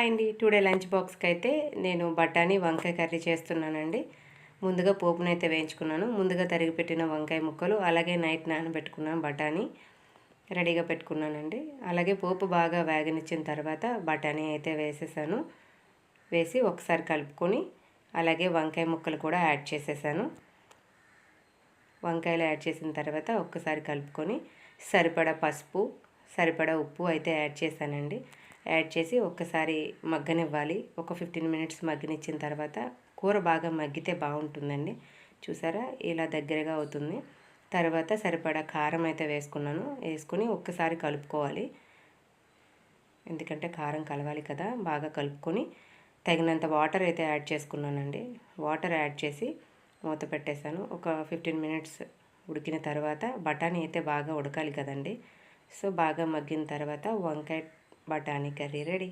Hi అండి. Today lunch బాక్స్కి అయితే నేను బఠానీ వంకాయ కర్రీ చేస్తున్నానండి. ముందుగా పోపునైతే వేయించుకున్నాను. ముందుగా తరిగి పెట్టిన వంకాయ ముక్కలు, అలాగే నైట్ నానబెట్టుకున్నాను బఠానీ రెడీగా పెట్టుకున్నానండి. అలాగే పోపు బాగా వేగనిచ్చిన తర్వాత బఠానీ అయితే వేసేసాను. వేసి ఒకసారి కలుపుకొని అలాగే వంకాయ ముక్కలు కూడా యాడ్ చేసేసాను. వంకాయలు యాడ్ చేసిన తర్వాత ఒక్కసారి కలుపుకొని సరిపడా పసుపు, సరిపడా ఉప్పు అయితే యాడ్ చేశానండి. యాడ్ చేసి ఒక్కసారి మగ్గనివ్వాలి. ఒక 15 మినిట్స్ మగ్గనిచ్చిన తర్వాత కూర బాగా మగ్గితే బాగుంటుందండి. చూసారా, ఇలా దగ్గరగా అవుతుంది. తర్వాత సరిపడా కారం అయితే వేసుకున్నాను. వేసుకుని ఒక్కసారి కలుపుకోవాలి, ఎందుకంటే కారం కలవాలి కదా. బాగా కలుపుకొని తగినంత వాటర్ అయితే యాడ్ చేసుకున్నానండి. వాటర్ యాడ్ చేసి మూత పెట్టేశాను. ఒక 15 మినిట్స్ ఉడికిన తర్వాత బఠానీ అయితే బాగా ఉడకాలి కదండి. సో బాగా మగ్గిన తర్వాత వంకాయ బఠానీ కర్రీ రెడీ.